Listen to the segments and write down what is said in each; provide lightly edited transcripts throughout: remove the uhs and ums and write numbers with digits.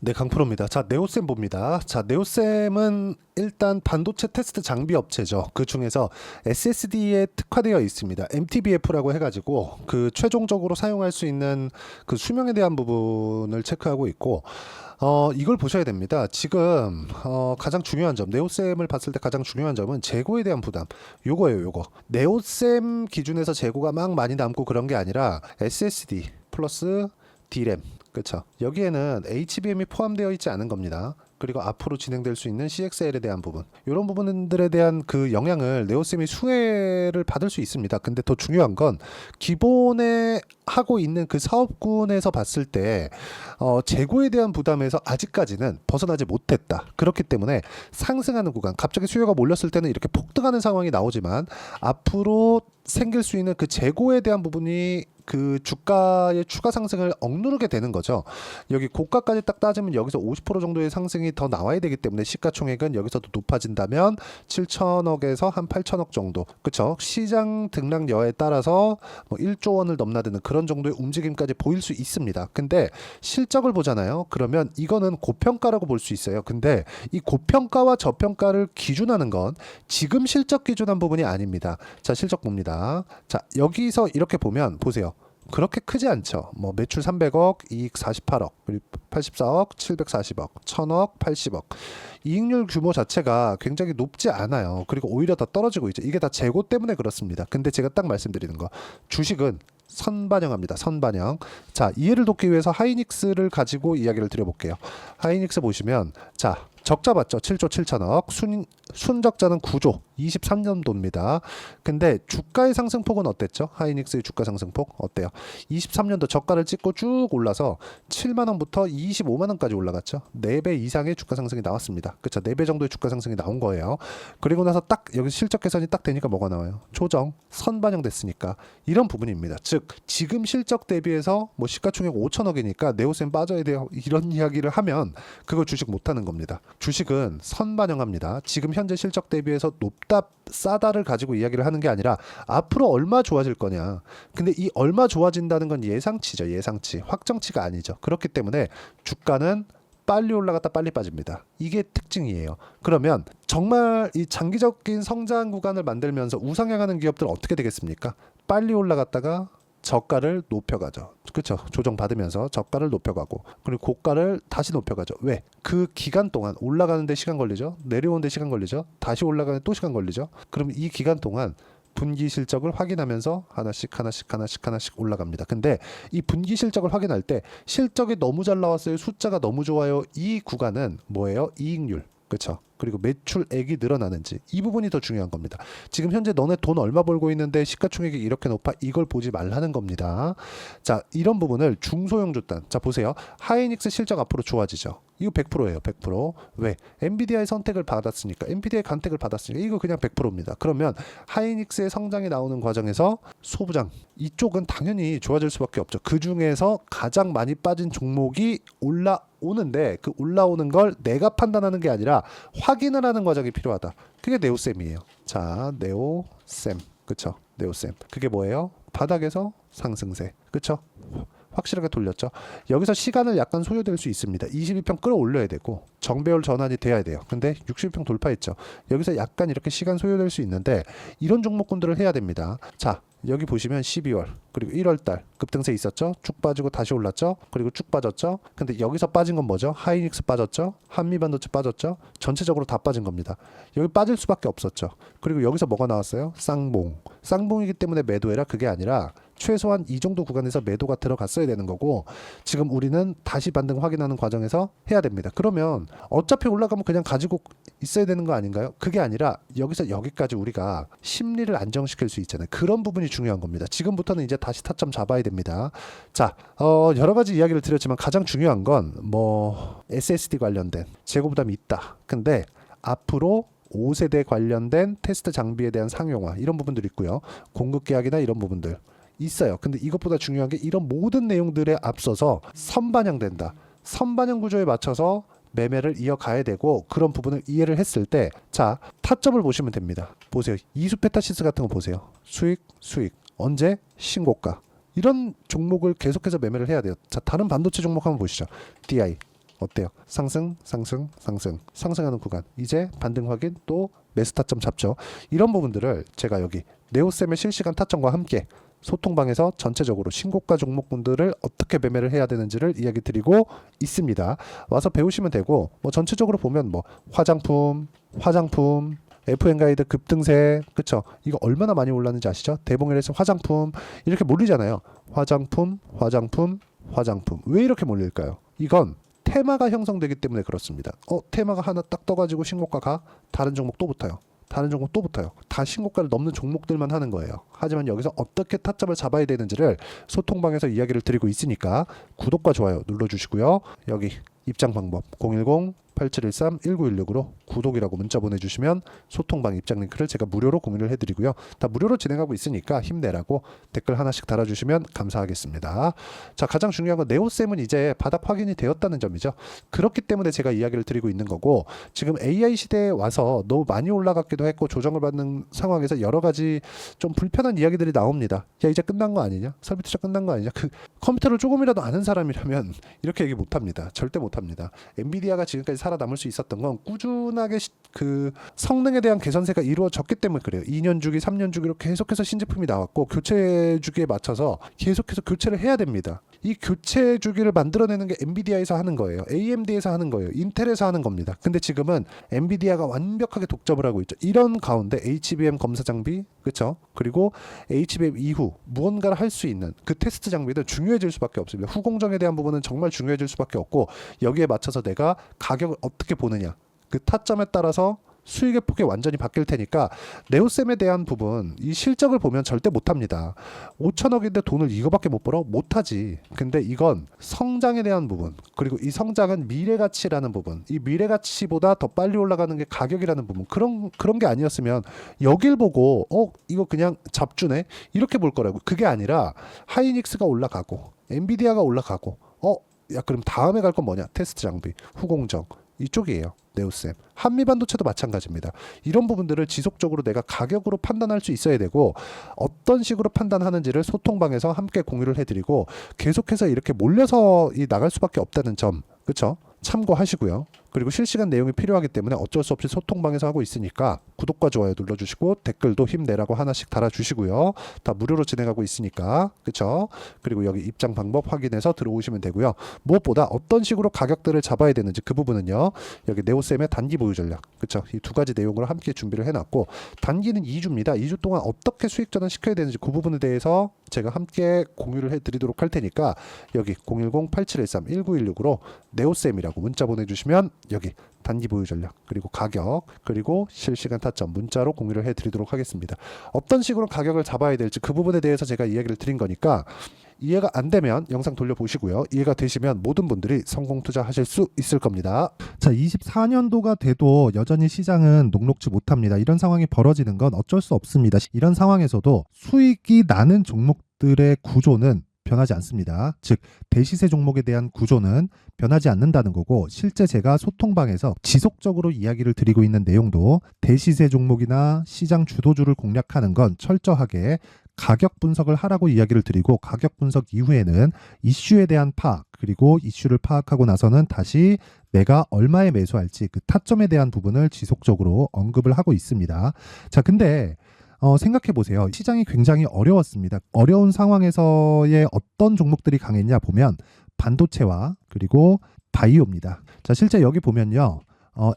네, 강프로입니다. 자, 네오셈 봅니다. 자, 네오셈은 일단 반도체 테스트 장비 업체죠. 그 중에서 SSD에 특화되어 있습니다. MTBF라고 해가지고 그 최종적으로 사용할 수 있는 그 수명에 대한 부분을 체크하고 있고, 이걸 보셔야 됩니다. 지금 가장 중요한 점, 네오셈을 봤을 때 가장 중요한 점은 재고에 대한 부담. 요거예요, 요거. 네오셈 기준에서 재고가 막 많이 남고 그런 게 아니라 SSD 플러스 D램. 그렇죠. 여기에는 HBM이 포함되어 있지 않은 겁니다. 그리고 앞으로 진행될 수 있는 CXL에 대한 부분, 이런 부분들에 대한 그 영향을 네오셈이 수혜를 받을 수 있습니다. 근데 더 중요한 건 기본에 하고 있는 그 사업군에서 봤을 때 재고에 대한 부담에서 아직까지는 벗어나지 못했다. 그렇기 때문에 상승하는 구간, 갑자기 수요가 몰렸을 때는 이렇게 폭등하는 상황이 나오지만 앞으로 생길 수 있는 그 재고에 대한 부분이 그 주가의 추가 상승을 억누르게 되는 거죠. 여기 고가까지 딱 따지면 여기서 50% 정도의 상승이 더 나와야 되기 때문에 시가총액은 여기서도 높아진다면 7천억에서 한 8천억 정도. 그쵸? 시장 등락여에 따라서 뭐 1조 원을 넘나드는 그런 정도의 움직임까지 보일 수 있습니다. 근데 실적을 보잖아요. 그러면 이거는 고평가라고 볼 수 있어요. 근데 이 고평가와 저평가를 기준하는 건 지금 실적 기준한 부분이 아닙니다. 자, 실적 봅니다. 자, 여기서 이렇게 보면 보세요. 그렇게 크지 않죠. 뭐 매출 300억, 이익 48억, 그리고 84억, 740억, 1000억, 80억. 이익률 규모 자체가 굉장히 높지 않아요. 그리고 오히려 더 떨어지고 있죠. 이게 다 재고 때문에 그렇습니다. 근데 제가 딱 말씀드리는 거, 주식은 선반영합니다. 선반영. 자, 이해를 돕기 위해서 하이닉스를 가지고 이야기를 드려볼게요. 하이닉스 보시면, 자, 적자 봤죠? 7조 7천억. 순적자는 9조 23년도입니다. 근데 주가의 상승폭은 어땠죠? 하이닉스의 주가 상승폭 어때요? 23년도 저가를 찍고 쭉 올라서 7만원부터 25만원까지 올라갔죠. 4배 이상의 주가 상승이 나왔습니다. 그쵸? 4배 정도의 주가 상승이 나온 거예요. 그리고 나서 딱 여기 실적 개선이 딱 되니까 뭐가 나와요? 조정, 선반영됐으니까 이런 부분입니다. 즉 지금 실적 대비해서 뭐 시가총액 5천억이니까 네오셈 빠져야 돼요. 이런 이야기를 하면 그거 주식 못하는 겁니다. 주식은 선반영합니다. 지금 현재 실적 대비해서 높다 싸다를 가지고 이야기를 하는 게 아니라 앞으로 얼마 좋아질 거냐. 근데 이 얼마 좋아진다는 건 예상치죠. 예상치. 확정치가 아니죠. 그렇기 때문에 주가는 빨리 올라갔다 빨리 빠집니다. 이게 특징이에요. 그러면 정말 이 장기적인 성장 구간을 만들면서 우상향하는 기업들은 어떻게 되겠습니까? 빨리 올라갔다가 저가를 높여가죠. 그렇죠. 조정받으면서 저가를 높여가고 그리고 고가를 다시 높여가죠. 왜? 그 기간 동안 올라가는데 시간 걸리죠. 내려오는데 시간 걸리죠. 다시 올라가는데 또 시간 걸리죠. 그럼 이 기간 동안 분기 실적을 확인하면서 하나씩 올라갑니다. 근데 이 분기 실적을 확인할 때 실적이 너무 잘 나왔어요. 숫자가 너무 좋아요. 이 구간은 뭐예요? 이익률. 그렇죠. 그리고 매출액이 늘어나는지 이 부분이 더 중요한 겁니다. 지금 현재 너네 돈 얼마 벌고 있는데 시가총액이 이렇게 높아? 이걸 보지 말라는 겁니다. 자, 이런 부분을 중소형 주단. 자, 보세요. 하이닉스 실적 앞으로 좋아지죠. 이거 100%예요. 100%. 왜? 엔비디아의 선택을 받았으니까. 엔비디아의 간택을 받았으니까. 이거 그냥 100%입니다. 그러면 하이닉스의 성장이 나오는 과정에서 소부장 이쪽은 당연히 좋아질 수밖에 없죠. 그 중에서 가장 많이 빠진 종목이 올라오는데 그 올라오는 걸 내가 판단하는 게 아니라 확인을 하는 과정이 필요하다. 그게 네오셈이에요. 자, 네오셈. 그쵸? 네오셈. 그게 뭐예요? 바닥에서 상승세. 그쵸? 확실하게 돌렸죠. 여기서 시간을 약간 소요될 수 있습니다. 22평 끌어올려야 되고 정배열 전환이 돼야 돼요. 근데 60평 돌파했죠. 여기서 약간 이렇게 시간 소요될 수 있는데 이런 종목군들을 해야 됩니다. 자, 여기 보시면 12월 그리고 1월달 급등세 있었죠. 쭉 빠지고 다시 올랐죠. 그리고 쭉 빠졌죠. 근데 여기서 빠진 건 뭐죠? 하이닉스 빠졌죠. 한미반도체 빠졌죠. 전체적으로 다 빠진 겁니다. 여기 빠질 수밖에 없었죠. 그리고 여기서 뭐가 나왔어요? 쌍봉. 쌍봉이기 때문에 매도해라. 그게 아니라 최소한 이 정도 구간에서 매도가 들어갔어야 되는 거고 지금 우리는 다시 반등 확인하는 과정에서 해야 됩니다. 그러면 어차피 올라가면 그냥 가지고 있어야 되는 거 아닌가요? 그게 아니라 여기서 여기까지 우리가 심리를 안정시킬 수 있잖아요. 그런 부분이 중요한 겁니다. 지금부터는 이제 다시 타점 잡아야 됩니다. 자, 여러 가지 이야기를 드렸지만 가장 중요한 건 뭐 SSD 관련된 재고 부담이 있다. 근데 앞으로 5세대 관련된 테스트 장비에 대한 상용화 이런 부분들이 있고요. 공급 계약이나 이런 부분들 있어요. 근데 이것보다 중요한 게 이런 모든 내용들에 앞서서 선반영된다. 선반영 구조에 맞춰서 매매를 이어가야 되고 그런 부분을 이해를 했을 때 자, 타점을 보시면 됩니다. 보세요. 이수페타시스 같은 거 보세요. 수익. 언제? 신고가. 이런 종목을 계속해서 매매를 해야 돼요. 자, 다른 반도체 종목 한번 보시죠. DI. 어때요? 상승, 상승, 상승, 상승하는 구간. 이제 반등 확인, 또 매수 타점 잡죠. 이런 부분들을 제가 여기 네오쌤의 실시간 타점과 함께 소통방에서 전체적으로 신고가 종목군들을 어떻게 매매를 해야 되는지를 이야기 드리고 있습니다. 와서 배우시면 되고, 뭐 전체적으로 보면 뭐 화장품, FN 가이드 급등세, 그쵸? 이거 얼마나 많이 올랐는지 아시죠? 대봉일에서 화장품 이렇게 몰리잖아요. 화장품. 왜 이렇게 몰릴까요? 이건 테마가 형성되기 때문에 그렇습니다. 테마가 하나 딱 떠가지고 신고가가 다른 종목 또 붙어요. 다 신고가를 넘는 종목들만 하는 거예요. 하지만 여기서 어떻게 타점을 잡아야 되는지를 소통방에서 이야기를 드리고 있으니까 구독과 좋아요 눌러주시고요. 여기 입장 방법 010-8713-1916으로 구독이라고 문자 보내주시면 소통방 입장 링크를 제가 무료로 공유를 해드리고요. 다 무료로 진행하고 있으니까 힘내라고 댓글 하나씩 달아주시면 감사하겠습니다. 자, 가장 중요한 건 네오쌤은 이제 바닥 확인이 되었다는 점이죠. 그렇기 때문에 제가 이야기를 드리고 있는 거고, 지금 AI 시대에 와서 너무 많이 올라갔기도 했고 조정을 받는 상황에서 여러 가지 좀 불편한 이야기들이 나옵니다. 야, 이제 끝난 거 아니냐? 설비 투자 끝난 거 아니냐? 그 컴퓨터를 조금이라도 아는 사람이라면 이렇게 얘기 못합니다. 절대 못합니다. 엔비디아가 지금까지 살아남을 수 있었던 건 꾸준하게 그 성능에 대한 개선세가 이루어졌기 때문에 그래요. 2년 주기, 3년 주기로 계속해서 신제품이 나왔고 교체 주기에 맞춰서 계속해서 교체를 해야 됩니다. 이 교체 주기를 만들어내는 게 엔비디아에서 하는 거예요. AMD에서 하는 거예요. 인텔에서 하는 겁니다. 근데 지금은 엔비디아가 완벽하게 독점을 하고 있죠. 이런 가운데 HBM 검사 장비, 그렇죠? 그리고 HBM 이후 무언가를 할 수 있는 그 테스트 장비는 중요해질 수밖에 없습니다. 후공정에 대한 부분은 정말 중요해질 수밖에 없고, 여기에 맞춰서 내가 가격을 어떻게 보느냐, 그 타점에 따라서 수익의 폭이 완전히 바뀔 테니까 네오쌤에 대한 부분, 이 실적을 보면 절대 못합니다. 5천억인데 돈을 이거밖에 못 벌어? 못하지. 근데 이건 성장에 대한 부분, 그리고 이 성장은 미래가치라는 부분, 이 미래가치보다 더 빨리 올라가는 게 가격이라는 부분, 그런 게 아니었으면 여길 보고 이거 그냥 잡주네 이렇게 볼 거라고. 그게 아니라 하이닉스가 올라가고 엔비디아가 올라가고 야, 그럼 다음에 갈 건 뭐냐? 테스트 장비, 후공정, 이쪽이에요. 네오쌤. 한미반도체도 마찬가지입니다. 이런 부분들을 지속적으로 내가 가격으로 판단할 수 있어야 되고, 어떤 식으로 판단하는지를 소통방에서 함께 공유를 해드리고, 계속해서 이렇게 몰려서 나갈 수밖에 없다는 점, 그렇죠? 참고하시고요. 그리고 실시간 내용이 필요하기 때문에 어쩔 수 없이 소통방에서 하고 있으니까 구독과 좋아요 눌러주시고 댓글도 힘내라고 하나씩 달아주시고요. 다 무료로 진행하고 있으니까, 그쵸? 그리고 여기 입장 방법 확인해서 들어오시면 되고요. 무엇보다 어떤 식으로 가격들을 잡아야 되는지 그 부분은요, 여기 네오쌤의 단기 보유 전략, 그쵸? 이 두 가지 내용으로 함께 준비를 해놨고, 단기는 2주입니다. 2주 동안 어떻게 수익 전환 시켜야 되는지 그 부분에 대해서 제가 함께 공유를 해드리도록 할 테니까, 여기 010-8713-1916으로 네오쌤이라고 문자 보내주시면 여기 단기 보유 전략, 그리고 가격, 그리고 실시간 타점 문자로 공유를 해드리도록 하겠습니다. 어떤 식으로 가격을 잡아야 될지 그 부분에 대해서 제가 이야기를 드린 거니까, 이해가 안 되면 영상 돌려보시고요. 이해가 되시면 모든 분들이 성공 투자하실 수 있을 겁니다. 자, 24년도가 돼도 여전히 시장은 녹록지 못합니다. 이런 상황이 벌어지는 건 어쩔 수 없습니다. 이런 상황에서도 수익이 나는 종목들의 구조는 변하지 않습니다. 즉, 대시세 종목에 대한 구조는 변하지 않는다는 거고, 실제 제가 소통방에서 지속적으로 이야기를 드리고 있는 내용도 대시세 종목이나 시장 주도주를 공략하는 건 철저하게 가격 분석을 하라고 이야기를 드리고, 가격 분석 이후에는 이슈에 대한 파악, 그리고 이슈를 파악하고 나서는 다시 내가 얼마에 매수할지 그 타점에 대한 부분을 지속적으로 언급을 하고 있습니다. 자, 근데 생각해 보세요. 시장이 굉장히 어려웠습니다. 어려운 상황에서의 어떤 종목들이 강했냐 보면 반도체와 그리고 바이오입니다. 자, 실제 여기 보면요.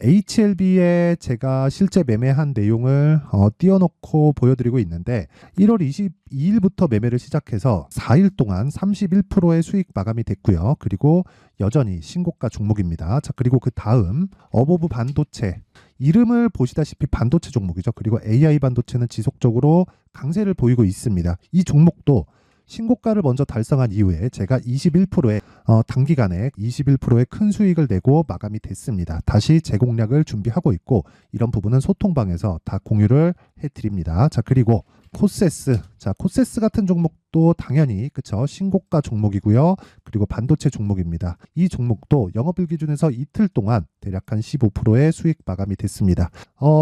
HLB에 제가 실제 매매한 내용을 띄워놓고 보여드리고 있는데, 1월 22일부터 매매를 시작해서 4일 동안 31%의 수익 마감이 됐고요. 그리고 여전히 신고가 종목입니다. 자, 그리고 그 다음 어보브 반도체, 이름을 보시다시피 반도체 종목이죠. 그리고 AI 반도체는 지속적으로 강세를 보이고 있습니다. 이 종목도 신고가를 먼저 달성한 이후에 제가 21%의 단기간에 21%의 큰 수익을 내고 마감이 됐습니다. 다시 재공략을 준비하고 있고, 이런 부분은 소통방에서 다 공유를 해드립니다. 자, 그리고 코세스. 자, 코세스 같은 종목도 당연히 그쵸 신고가 종목이고요. 그리고 반도체 종목입니다. 이 종목도 영업일 기준에서 이틀 동안 대략 한 15%의 수익 마감이 됐습니다.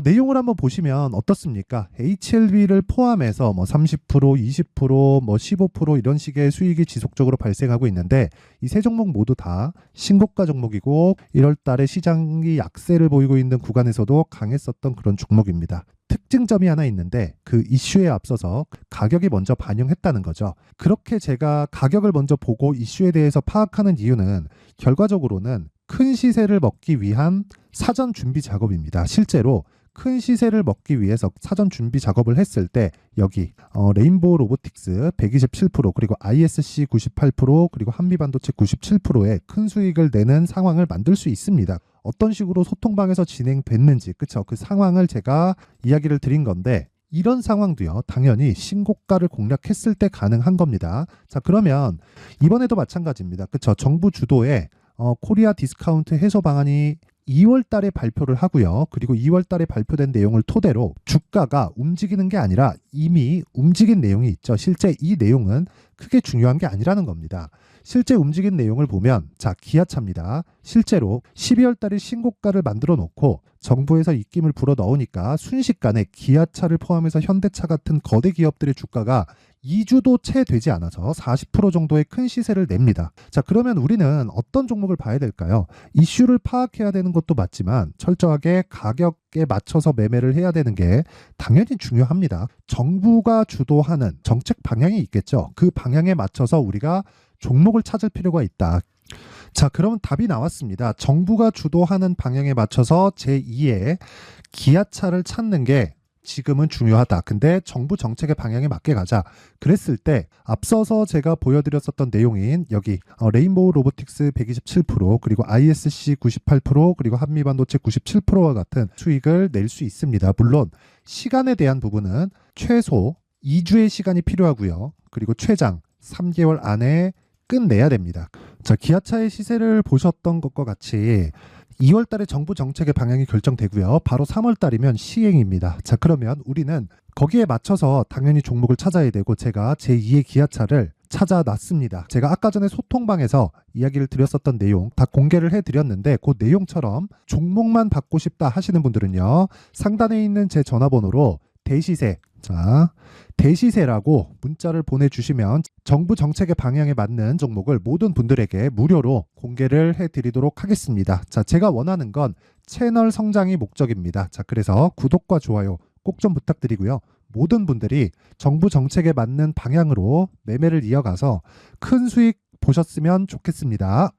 내용을 한번 보시면 어떻습니까? HLB를 포함해서 뭐 30%, 20%, 뭐 15% 이런 식의 수익이 지속적으로 발생하고 있는데 이 세 종목 모두 다 신고가 종목이고 1월 달에 시장이 약세를 보이고 있는 구간에서도 강했었던 그런 종목입니다. 특징점이 하나 있는데 그 이슈에 앞서서 가격이 먼저 반영했다는 거죠. 그렇게 제가 가격을 먼저 보고 이슈에 대해서 파악하는 이유는 결과적으로는 큰 시세를 먹기 위한 사전 준비 작업입니다. 실제로 큰 시세를 먹기 위해서 사전 준비 작업을 했을 때 여기 레인보우 로보틱스 127% 그리고 ISC 98% 그리고 한미반도체 97%의 큰 수익을 내는 상황을 만들 수 있습니다. 어떤 식으로 소통방에서 진행됐는지 그쵸 그 상황을 제가 이야기를 드린 건데 이런 상황도요 당연히 신고가를 공략했을 때 가능한 겁니다. 자 그러면 이번에도 마찬가지입니다. 그쵸 정부 주도의 코리아 디스카운트 해소 방안이 2월 달에 발표를 하고요. 그리고 2월 달에 발표된 내용을 토대로 주가가 움직이는 게 아니라 이미 움직인 내용이 있죠. 실제 이 내용은 크게 중요한 게 아니라는 겁니다. 실제 움직인 내용을 보면 자 기아차입니다. 실제로 12월 달에 신고가를 만들어 놓고 정부에서 입김을 불어 넣으니까 순식간에 기아차를 포함해서 현대차 같은 거대 기업들의 주가가 2주도 채 되지 않아서 40% 정도의 큰 시세를 냅니다. 자 그러면 우리는 어떤 종목을 봐야 될까요? 이슈를 파악해야 되는 것도 맞지만 철저하게 가격에 맞춰서 매매를 해야 되는 게 당연히 중요합니다. 정부가 주도하는 정책 방향이 있겠죠. 그 방향에 맞춰서 우리가 종목을 찾을 필요가 있다. 자, 그럼 답이 나왔습니다. 정부가 주도하는 방향에 맞춰서 제2의 기아차를 찾는 게 지금은 중요하다. 근데 정부 정책의 방향에 맞게 가자. 그랬을 때 앞서서 제가 보여드렸었던 내용인 여기 레인보우 로보틱스 127% 그리고 ISC 98% 그리고 한미반도체 97%와 같은 수익을 낼 수 있습니다. 물론 시간에 대한 부분은 최소 2주의 시간이 필요하고요. 그리고 최장 3개월 안에 끝내야 됩니다. 자, 기아차의 시세를 보셨던 것과 같이 2월 달에 정부 정책의 방향이 결정되고요. 바로 3월 달이면 시행입니다. 자, 그러면 우리는 거기에 맞춰서 당연히 종목을 찾아야 되고 제가 제2의 기아차를 찾아놨습니다. 제가 아까 전에 소통방에서 이야기를 드렸었던 내용 다 공개를 해드렸는데 그 내용처럼 종목만 받고 싶다 하시는 분들은요. 상단에 있는 제 전화번호로 대시세 자 대시세라고 문자를 보내주시면 정부 정책의 방향에 맞는 종목을 모든 분들에게 무료로 공개를 해드리도록 하겠습니다. 자, 제가 원하는 건 채널 성장이 목적입니다. 자, 그래서 구독과 좋아요 꼭 좀 부탁드리고요. 모든 분들이 정부 정책에 맞는 방향으로 매매를 이어가서 큰 수익 보셨으면 좋겠습니다.